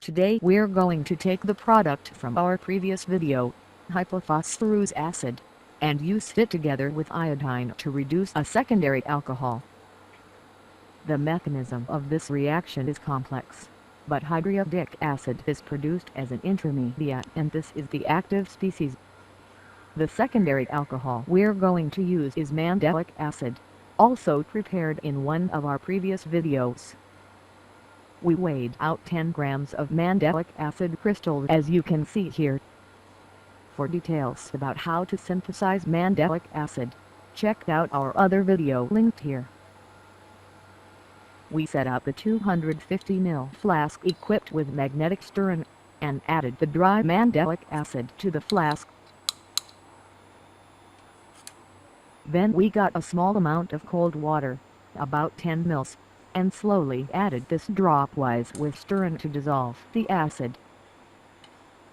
Today we're going to take the product from our previous video, hypophosphorus acid, and use it together with iodine to reduce a secondary alcohol. The mechanism of this reaction is complex, but hydriodic acid is produced as an intermediate and this is the active species. The secondary alcohol we're going to use is mandelic acid, also prepared in one of our previous videos. We weighed out 10 grams of mandelic acid crystals as you can see here. For details about how to synthesize mandelic acid, check out our other video linked here. We set up a 250 ml flask equipped with magnetic stirrer, and added the dry mandelic acid to the flask. Then we got a small amount of cold water, about 10 ml, and slowly added this dropwise with stirrer to dissolve the acid.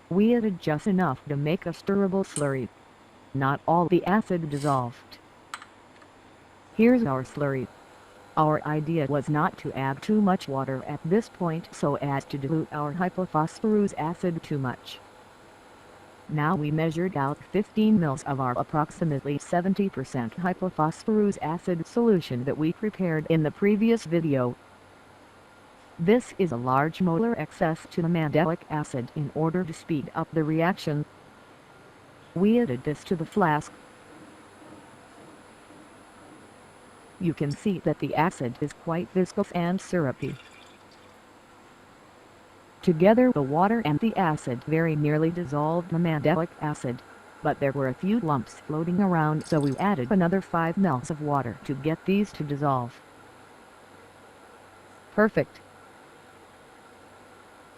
We added just enough to make a stirrable slurry. Not all the acid dissolved. Here's our slurry. Our idea was not to add too much water at this point so as to dilute our hypophosphorus acid too much. Now we measured out 15 ml of our approximately 70% hypophosphorus acid solution that we prepared in the previous video. This is a large molar excess to the mandelic acid in order to speed up the reaction. We added this to the flask. You can see that the acid is quite viscous and syrupy. Together the water and the acid very nearly dissolved the mandelic acid, but there were a few lumps floating around so we added another 5 ml of water to get these to dissolve. Perfect!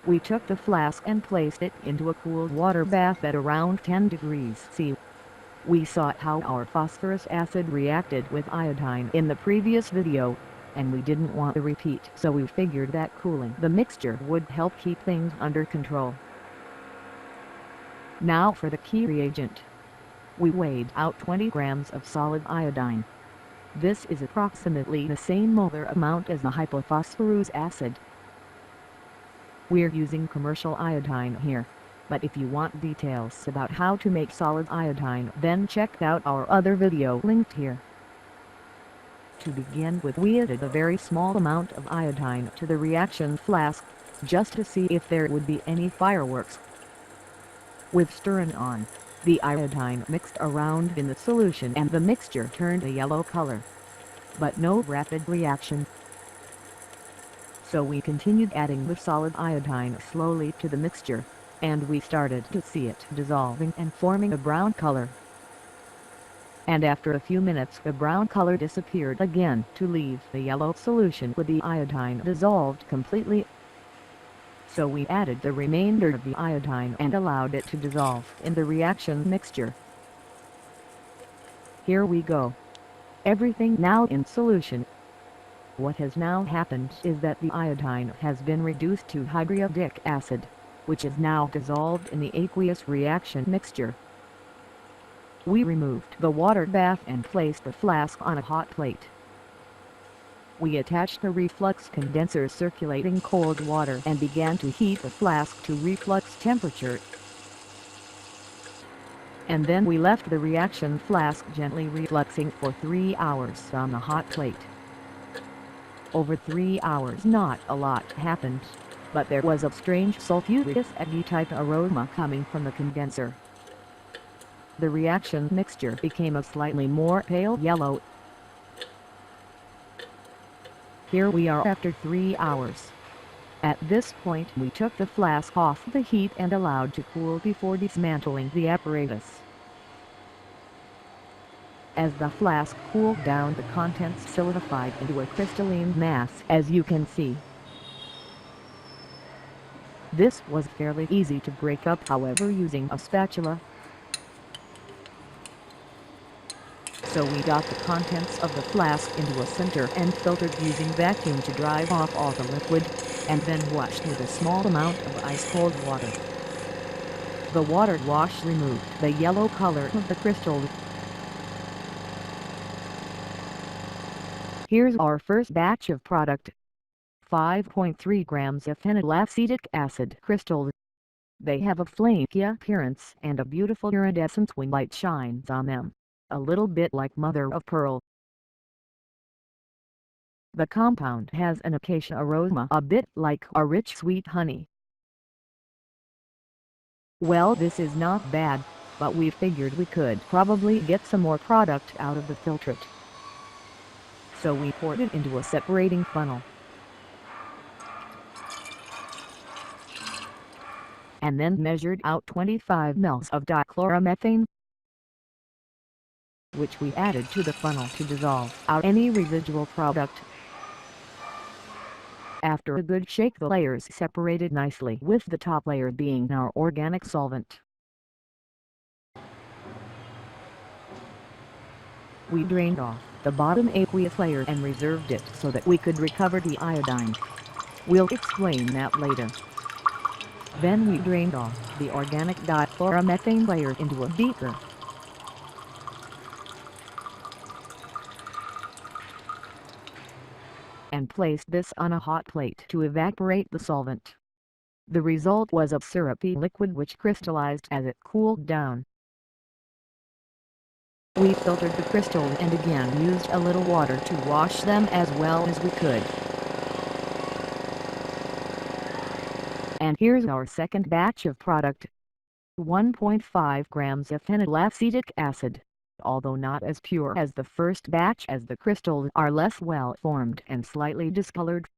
We took the flask and placed it into a cool water bath at around 10 degrees C. We saw how our phosphorus acid reacted with iodine in the previous video, and we didn't want a repeat so we figured that cooling the mixture would help keep things under control. Now for the key reagent. We weighed out 20 grams of solid iodine. This is approximately the same molar amount as the hypophosphorus acid. We're using commercial iodine here, but if you want details about how to make solid iodine then check out our other video linked here. To begin with, we added a very small amount of iodine to the reaction flask, just to see if there would be any fireworks. With stirring on, the iodine mixed around in the solution and the mixture turned a yellow color. But no rapid reaction. So we continued adding the solid iodine slowly to the mixture, and we started to see it dissolving and forming a brown color. And after a few minutes the brown color disappeared again to leave the yellow solution with the iodine dissolved completely. So we added the remainder of the iodine and allowed it to dissolve in the reaction mixture. Here we go. Everything now in solution. What has now happened is that the iodine has been reduced to hydriodic acid, which is now dissolved in the aqueous reaction mixture. We removed the water bath and placed the flask on a hot plate. We attached the reflux condenser circulating cold water and began to heat the flask to reflux temperature. And then we left the reaction flask gently refluxing for 3 hours on the hot plate. Over 3 hours not a lot happened, but there was a strange sulfurous eggy-type aroma coming from the condenser. The reaction mixture became a slightly more pale yellow. Here we are after 3 hours. At this point we took the flask off the heat and allowed to cool before dismantling the apparatus. As the flask cooled down the contents solidified into a crystalline mass as you can see. This was fairly easy to break up however using a spatula. So we got the contents of the flask into a center and filtered using vacuum to drive off all the liquid, and then washed with a small amount of ice-cold water. The water wash removed the yellow color of the crystal. Here's our first batch of product. 5.3 grams of phenylacetic acid crystals. They have a flaky appearance and a beautiful iridescence when light shines on them, a little bit like mother of pearl. The compound has an acacia aroma a bit like a rich sweet honey. Well, this is not bad, but we figured we could probably get some more product out of the filtrate. So we poured it into a separating funnel. And then measured out 25 ml of dichloromethane, which we added to the funnel to dissolve out any residual product. After a good shake, the layers separated nicely, with the top layer being our organic solvent. We drained off the bottom aqueous layer and reserved it so that we could recover the iodine. We'll explain that later. Then we drained off the organic dichloromethane layer into a beaker. And placed this on a hot plate to evaporate the solvent. The result was a syrupy liquid which crystallized as it cooled down. We filtered the crystals and again used a little water to wash them as well as we could. And here's our second batch of product. 1.5 grams of phenylacetic acid. Although not as pure as the first batch, as the crystals are less well formed and slightly discolored.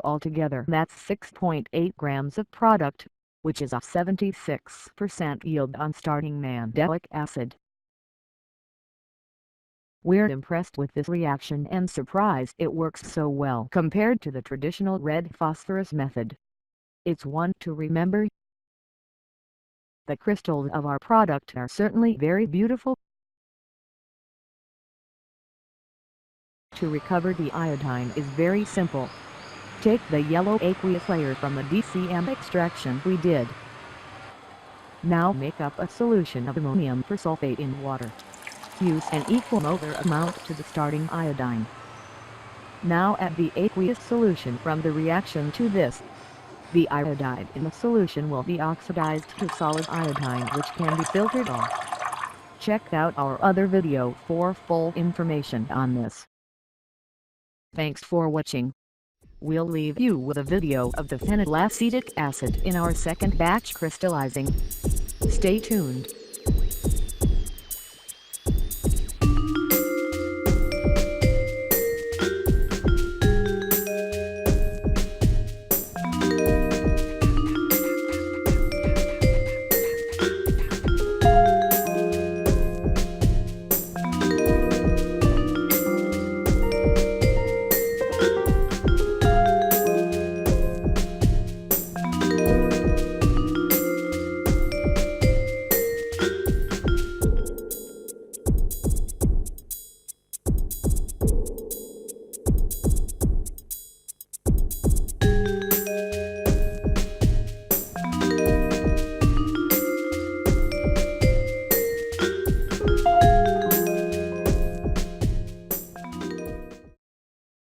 Altogether that's 6.8 grams of product, which is a 76% yield on starting mandelic acid. We're impressed with this reaction and surprised it works so well compared to the traditional red phosphorus method. It's one to remember. The crystals of our product are certainly very beautiful. To recover the iodine is very simple. Take the yellow aqueous layer from the DCM extraction we did. Now make up a solution of ammonium persulfate in water. Use an equal molar amount to the starting iodine. Now add the aqueous solution from the reaction to this. The iodide in the solution will be oxidized to solid iodine, which can be filtered off. Check out our other video for full information on this. Thanks for watching. We'll leave you with a video of the phenylacetic acid in our second batch crystallizing. Stay tuned.